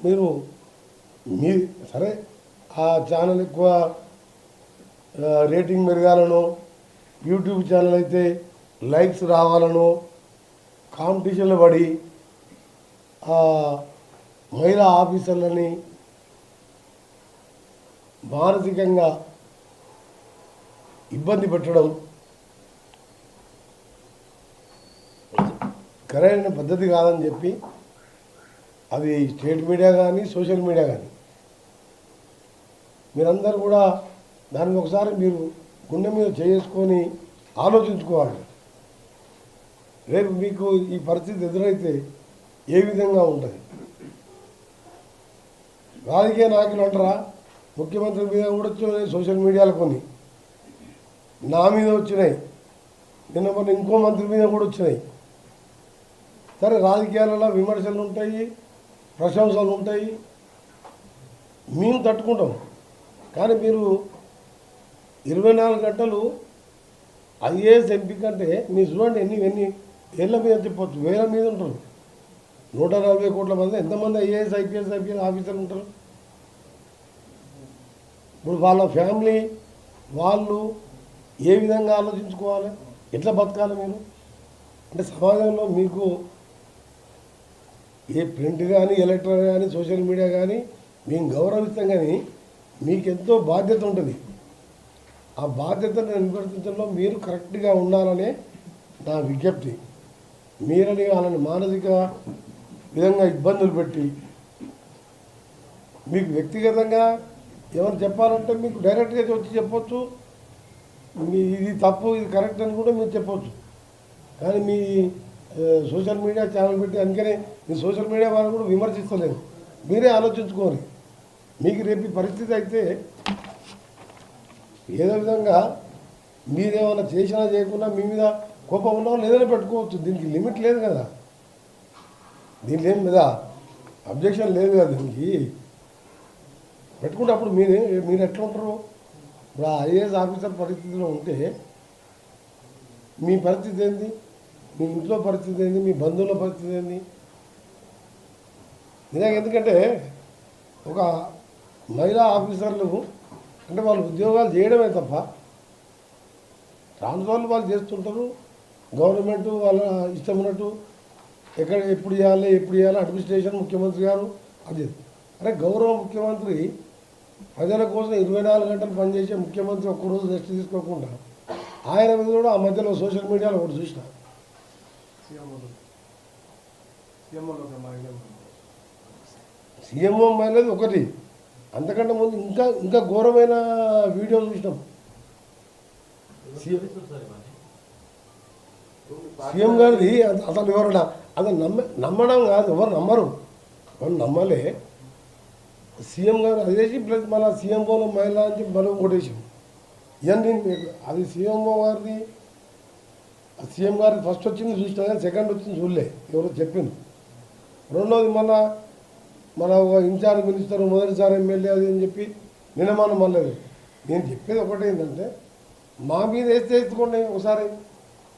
మీరు మీ సరే ఆ ఛానల్ ఎక్కువ రేటింగ్ పెరగాలనో యూట్యూబ్ ఛానల్ అయితే లైక్స్ రావాలనో కాంపిటీషన్లో పడి మహిళా ఆఫీసర్లని మానసికంగా ఇబ్బంది పెట్టడం సరైన పద్ధతి కాదని చెప్పి అది స్టేట్ మీడియా కానీ సోషల్ మీడియా కానీ మీరందరూ కూడా దానికి ఒకసారి మీరు గుండె మీద చేసుకొని ఆలోచించుకోవాలి. రేపు మీకు ఈ పరిస్థితి ఎదురైతే ఏ విధంగా ఉంటుంది? రాజకీయ నాయకులు అంటారా, ముఖ్యమంత్రి మీద కూడా వచ్చినాయి సోషల్ మీడియాలో, కొన్ని నా మీద వచ్చినాయి, నిన్న మొన్న ఇంకో మంత్రి మీద కూడా వచ్చినాయి. సరే రాజకీయాలలో విమర్శలు ఉంటాయి, ప్రశంసలు ఉంటాయి, మేము తట్టుకుంటాం. కానీ మీరు 24 గంటలు ఐఏఎస్ ఎంపీ కంటే మీరు చూడండి ఎన్ని ఏళ్ళ మీద చెప్పవచ్చు, వేల మీద ఉంటారు. 140 కోట్ల మంది ఎంతమంది ఐఏఎస్ ఐపీఎస్ ఆఫీసర్లు ఉంటారు? ఇప్పుడు వాళ్ళ ఫ్యామిలీ వాళ్ళు ఏ విధంగా ఆలోచించుకోవాలి, ఎట్లా బతకాలి మీరు? అంటే సమాజంలో మీకు ఏ ప్రింట్ కానీ ఎలక్ట్రానిక్ కానీ సోషల్ మీడియా కానీ మేము గౌరవిస్తాం, కానీ మీకెంతో బాధ్యత ఉంటుంది. ఆ బాధ్యతను నిర్వర్తించడంలో మీరు కరెక్ట్గా ఉండాలనే నా విజ్ఞప్తి. మీరని వాళ్ళని మానసిక విధంగా ఇబ్బందులు పెట్టి మీకు వ్యక్తిగతంగా ఏమైనా చెప్పాలంటే మీకు డైరెక్ట్గా వచ్చి చెప్పొచ్చు, మీ ఇది తప్పు ఇది కరెక్ట్ అని కూడా మీరు చెప్పొచ్చు. కానీ మీ సోషల్ మీడియా ఛానల్ పెట్టి అందుకనే మీ సోషల్ మీడియా వాళ్ళు కూడా విమర్శిస్తలేదు. మీరే ఆలోచించుకోవాలి. మీకు రేపు పరిస్థితి అయితే ఏదో విధంగా మీరేమైనా చేసినా చేయకుండా మీ మీద కోపం ఉన్నా లేదని పెట్టుకోవచ్చు. దీనికి లిమిట్ లేదు కదా, దీనికి ఏం లేదా అబ్జెక్షన్ లేదు కదా, దీనికి పెట్టుకుంటే అప్పుడు మీరు ఎట్లా ఉంటారు? ఇప్పుడు ఐఏఎస్ ఆఫీసర్ పరిస్థితిలో ఉంటే మీ పరిస్థితి ఏంది, మీ ఇంట్లో పరిస్థితి ఏంది, మీ బంధువుల పరిస్థితి ఏంది? నిజంగా ఎందుకంటే ఒక మహిళా ఆఫీసర్లు అంటే వాళ్ళు ఉద్యోగాలు చేయడమే తప్ప ట్రాన్స్ఫర్లు వాళ్ళు చేస్తుంటారు. గవర్నమెంట్ వాళ్ళ ఇష్టం ఉన్నట్టు ఎక్కడ ఎప్పుడు చేయాలి అడ్మినిస్ట్రేషన్ ముఖ్యమంత్రి గారు అది. అరే గౌరవ ముఖ్యమంత్రి ప్రజల కోసం 24 గంటలు పనిచేసే ముఖ్యమంత్రి ఒక్కరోజు రెస్ట్ తీసుకోకుండా ఆయన మీద కూడా ఆ మధ్యలో సోషల్ మీడియాలో ఒకటి చూసిన సీఎంఓ మైలేజ్ ఒకటి, అంతకంటే ముందు ఇంకా ఘోరమైన వీడియో చూసినాం. సీఎం గారిది అసలు ఎవరన్నా అసలు నమ్మడం కాదు, ఎవరు నమ్మలే. సీఎం గారు అదేసి ప్లస్ మళ్ళీ సీఎంఓలో మహిళ అని చెప్పి మనం కొట్టేసాం. ఇవన్నీ అది సీఎంఓ గారిది, సీఎం గారికి ఫస్ట్ వచ్చింది చూసినా కానీ సెకండ్ వచ్చింది చూడలే, ఎవరో చెప్పింది. రెండోది మన ఇన్ఛార్జ్ మినిస్టర్ మొదటిసారి ఎమ్మెల్యే అది అని చెప్పి నిన్నమానం అనలేదు. నేను చెప్పేది ఒకటి ఏంటంటే మా మీద వేసుకోండి, ఒకసారి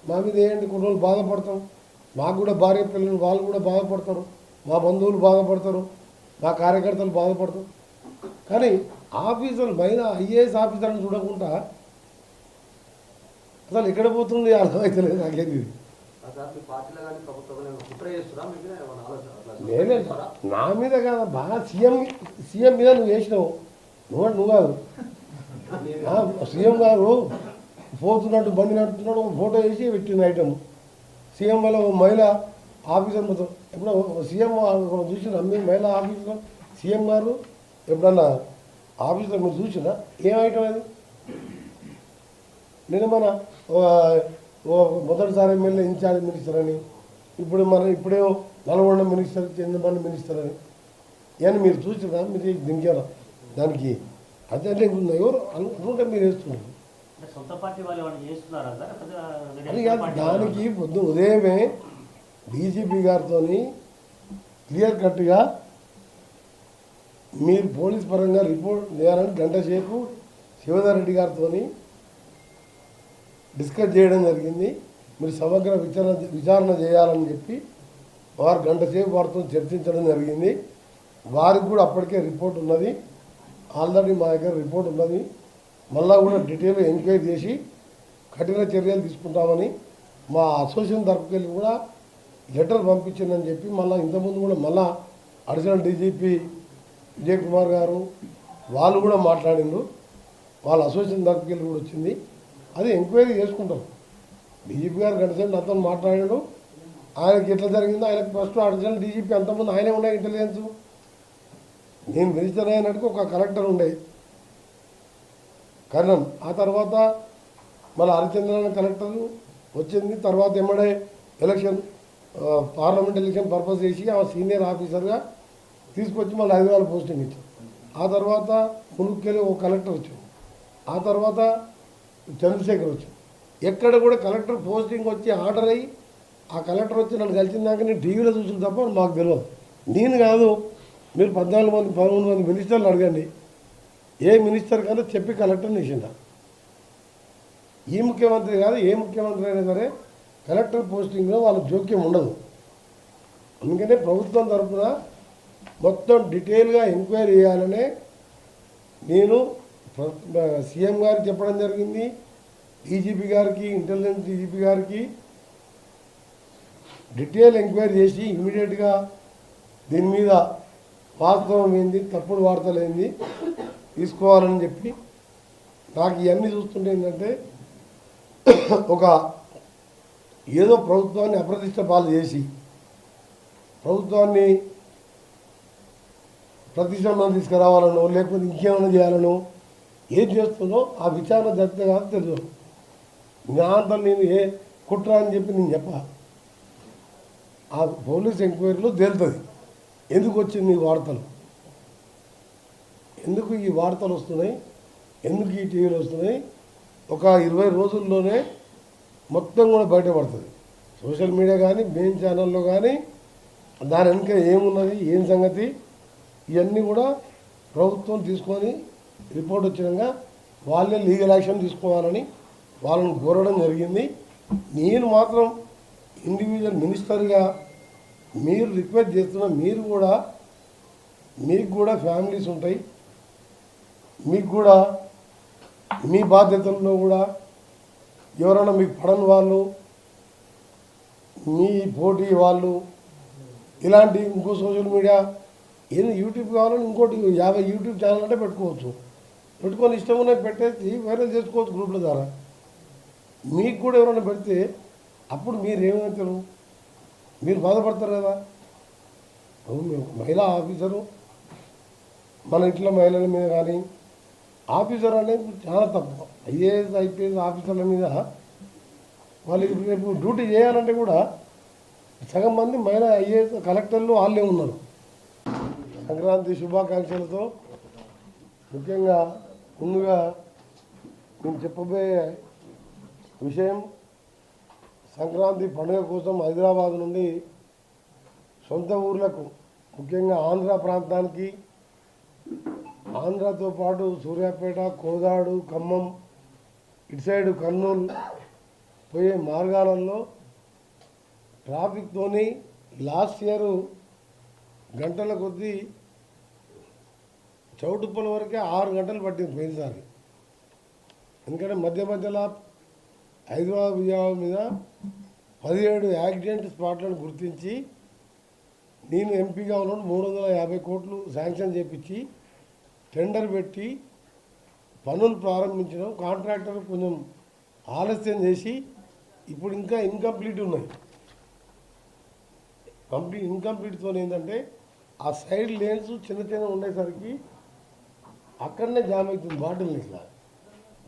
మా మీద వేయండి, కొన్ని రోజులు బాధపడతాం. మాకు కూడా భార్య పిల్లలు వాళ్ళు కూడా బాధపడతారు, మా బంధువులు బాధపడతారు, మా కార్యకర్తలు బాధపడతారు. కానీ ఆఫీసర్లు మహిళా ఐఏఎస్ ఆఫీసర్ని చూడకుండా అసలు ఎక్కడ పోతుంది అర్థమవుతలేదు నాకేది. లేదండి నా మీద కాదు, బాగా సీఎం మీద నువ్వు వేసినావు, నువ్వు కాదు. సీఎం గారు పోతున్నట్టు బండి నడుపుతున్నాడు, ఫోటో వేసి పెట్టిన ఐటమ్ సీఎం వల్ల మహిళా ఆఫీసర్ మొత్తం. ఎప్పుడో సీఎం చూసిన మీ మహిళా ఆఫీసర్ సీఎం గారు ఎప్పుడన్నా ఆఫీసర్ మీరు చూసినా ఏం ఐటమ్ అది? నేను మొదటిసారి ఎమ్మెల్యే ఇన్ఛార్జ్ మినిస్టర్ అని, ఇప్పుడేమో నల్గొండ మినిస్టర్, చంద్రబాబు మినిస్టర్ అని ఇవన్నీ మీరు చూసినా మీరు దించారా దానికి? అదే ఎవరు అనుకుంటే మీరు వేస్తున్నారు. అది కాదు, దానికి పొద్దు ఉదయమే డీజీపీ గారితో క్లియర్ కట్గా మీరు పోలీస్ పరంగా రిపోర్ట్ చేయాలని గంట సేపు శివధర్ రెడ్డి గారితో డిస్కస్ చేయడం జరిగింది. మీరు సమగ్ర విచారణ చేయాలని చెప్పి వారు గంట సేపు వారితో చర్చించడం జరిగింది. వారికి కూడా అప్పటికే రిపోర్ట్ ఉన్నది, ఆల్రెడీ మా దగ్గర రిపోర్ట్ ఉన్నది. మళ్ళా కూడా డీటెయిల్గా ఎంక్వైరీ చేసి కఠిన చర్యలు తీసుకుంటామని మా అసోసియేషన్ తరపుకెళ్ళి కూడా లెటర్ పంపించిందని చెప్పి మళ్ళీ ఇంతకుముందు కూడా మళ్ళా అడిషనల్ డీజీపీ విజయ్ కుమార్ గారు వాళ్ళు కూడా మాట్లాడిండ్రు. వాళ్ళ అసోసియేషన్ తరపుకెళ్ళి కూడా వచ్చింది. అది ఎంక్వైరీ చేసుకుంటాం. డీజీపీ గారు గడిచండి అతను మాట్లాడాడు, ఆయనకి ఎట్లా జరిగిందో ఆయనకు ఫస్ట్ అడిషనల్ డీజీపీ అంతకుముందు ఆయనే ఉండే ఇంటెలిజెన్స్. నేను మినిస్టర్ అయినట్టుకు ఒక కలెక్టర్ ఉండే కర్ణన్, ఆ తర్వాత మళ్ళీ హరిచంద్రన్ కలెక్టర్ వచ్చింది. తర్వాత ఎమ్మడే ఎలక్షన్ పార్లమెంట్ ఎలక్షన్ పర్పస్ చేసి ఆ సీనియర్ ఆఫీసర్గా తీసుకొచ్చి మళ్ళీ హైదరాబాద్ పోస్టింగ్ ఇచ్చాం. ఆ తర్వాత మునుక్కెళ్ళి ఒక కలెక్టర్ వచ్చాడు. ఆ తర్వాత చంద్రశేఖర్ వచ్చాడు. ఎక్కడ కూడా కలెక్టర్ పోస్టింగ్ వచ్చి ఆర్డర్ అయ్యి ఆ కలెక్టర్ వచ్చి నన్ను కలిసిందాక నేను టీవీలో చూసిన తప్ప మాకు తెలియదు. నేను కాదు, మీరు 14 మంది 13 మంది మినిస్టర్లు అడగండి, ఏ మినిస్టర్ కన్నా చెప్పి కలెక్టర్ని వేసిందా. ఈ ముఖ్యమంత్రి కాదు, ఏ ముఖ్యమంత్రి అయినా సరే కలెక్టర్ పోస్టింగ్లో వాళ్ళ జోక్యం ఉండదు. అందుకనే ప్రభుత్వం తరఫున మొత్తం డీటెయిల్గా ఎంక్వైరీ చేయాలనే నేను సీఎం గారికి చెప్పడం జరిగింది, డీజీపీ గారికి, ఇంటెలిజెన్స్ డీజీపీ గారికి డీటెయిల్ ఎంక్వైరీ చేసి ఇమీడియట్గా దీని మీద వాస్తవం ఏంది, తప్పుడు వార్తలు ఏంది తీసుకోవాలని చెప్పి. నాకు ఇవన్నీ చూస్తుంటే ఏంటంటే ఒక ఏదో ప్రభుత్వాన్ని అప్రతిష్ట పాలు చేసి ప్రభుత్వాన్ని ప్రతిష్టంభం తీసుకురావాలనో లేకపోతే ఇంకేమైనా చేయాలనో ఏం చేస్తుందో ఆ విచారణ జరిగితే కాదు తెలియదు. జ్ఞానంతో నేను ఏ కుట్ర అని చెప్పి నేను చెప్పా. ఆ పోలీస్ ఎంక్వైరీలో తేలుతుంది ఎందుకు వచ్చింది ఈ వార్తలు, ఎందుకు ఈ వార్తలు వస్తున్నాయి, ఎందుకు ఈ టీవీలు వస్తున్నాయి. ఒక 20 రోజుల్లోనే మొత్తం కూడా బయటపడుతుంది. సోషల్ మీడియా కానీ మెయిన్ ఛానల్లో కానీ దాని వెనుక ఏమున్నది, ఏం సంగతి, ఇవన్నీ కూడా ప్రభుత్వం తీసుకొని రిపోర్ట్ వచ్చినాక వాళ్ళే లీగల్ యాక్షన్ తీసుకోవాలని వాళ్ళని కోరడం జరిగింది. నేను మాత్రం ఇండివిజువల్ మినిస్టర్గా మీరు రిక్వెస్ట్ చేస్తున్న, మీకు కూడా ఫ్యామిలీస్ ఉంటాయి, మీకు కూడా మీ బాధ్యతల్లో కూడా ఎవరైనా మీకు పడని వాళ్ళు, మీ పోటీ వాళ్ళు, ఇలాంటి ఇంకో సోషల్ మీడియా ఏది యూట్యూబ్ కావాలని ఇంకోటి 50 యూట్యూబ్ ఛానల్ అంటే పెట్టుకోవచ్చు. పెట్టుకొని ఇష్టం ఉన్నది పెట్టేసి వైరల్ చేసుకోవచ్చు గ్రూప్ల ద్వారా. మీకు కూడా ఎవరైనా పెడితే అప్పుడు మీరు ఏమవుతారు, మీరు బాధపడతారు కదా. మహిళా ఆఫీసరు మన ఇంట్లో మహిళల మీద కానీ ఆఫీసర్ అనేది చాలా తప్పు. ఐఏఎస్ ఐపీఎస్ ఆఫీసర్ల మీద వాళ్ళకి రేపు డ్యూటీ చేయాలంటే కూడా సగం మంది మహిళా ఐఏఎస్ కలెక్టర్లు వాళ్ళే ఉన్నారు. సంక్రాంతి శుభాకాంక్షలతో ముఖ్యంగా ముందుగా నేను చెప్పబోయే విషయం, సంక్రాంతి పండుగ కోసం హైదరాబాద్ నుండి సొంత ఊర్లకు ముఖ్యంగా ఆంధ్ర ప్రాంతానికి, ఆంధ్రతో పాటు సూర్యాపేట, కోదాడు, ఖమ్మం, ఇటు సైడు కర్నూలు పోయే మార్గాలలో ట్రాఫిక్తోని లాస్ట్ ఇయర్ గంటల కొద్దీ చౌటుప్పల వరకే 6 గంటలు పట్టింది పోయినసారి. ఎందుకంటే మధ్యలో హైదరాబాద్ విజయవాడ మీద 17 యాక్సిడెంట్ స్పాట్లను గుర్తించి నేను ఎంపీగా ఉన్నాను 350 కోట్లు శాంక్షన్ చేపించి టెండర్ పెట్టి పనులు ప్రారంభించడం. కాంట్రాక్టర్ కొంచెం ఆలస్యం చేసి ఇప్పుడు ఇంకా ఇన్కంప్లీట్ ఉన్నాయి. ఇన్కంప్లీట్తో ఏంటంటే ఆ సైడ్ లేన్స్ చిన్న ఉండేసరికి అక్కడనే జామ్ అవుతుంది బాటిల్ ఇట్లా.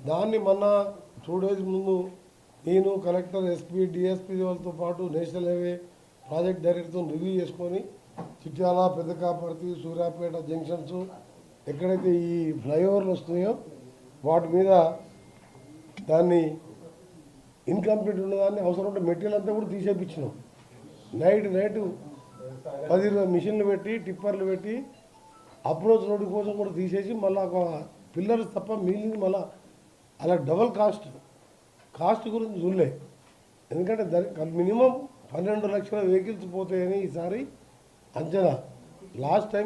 దాన్ని మొన్న 2 days ముందు నేను కలెక్టర్, ఎస్పీ, డిఎస్పీ వాళ్ళతో పాటు నేషనల్ హైవే ప్రాజెక్ట్ డైరెక్టర్తో రివ్యూ చేసుకొని చిట్యాల, పెద్దకాపర్తి, సూర్యాపేట జంక్షన్స్ ఎక్కడైతే ఈ ఫ్లైఓవర్లు వస్తున్నాయో వాటి మీద దాన్ని ఇన్కంప్లీట్ ఉన్నదాన్ని అవసరం ఉంటే మెటీరియల్ అంతా కూడా తీసేపించినాం. నైట్ 10 మిషన్లు పెట్టి టిప్పర్లు పెట్టి అప్రోచ్ రోడ్డు కోసం కూడా తీసేసి మళ్ళీ ఒక పిల్లర్స్ తప్ప మిగిలింది మళ్ళీ అలా డబల్ కాస్ట్ గురించి చూడలే. ఎందుకంటే మినిమం 12 లక్షల వెహికల్స్ పోతాయని ఈసారి అంచనా. Last time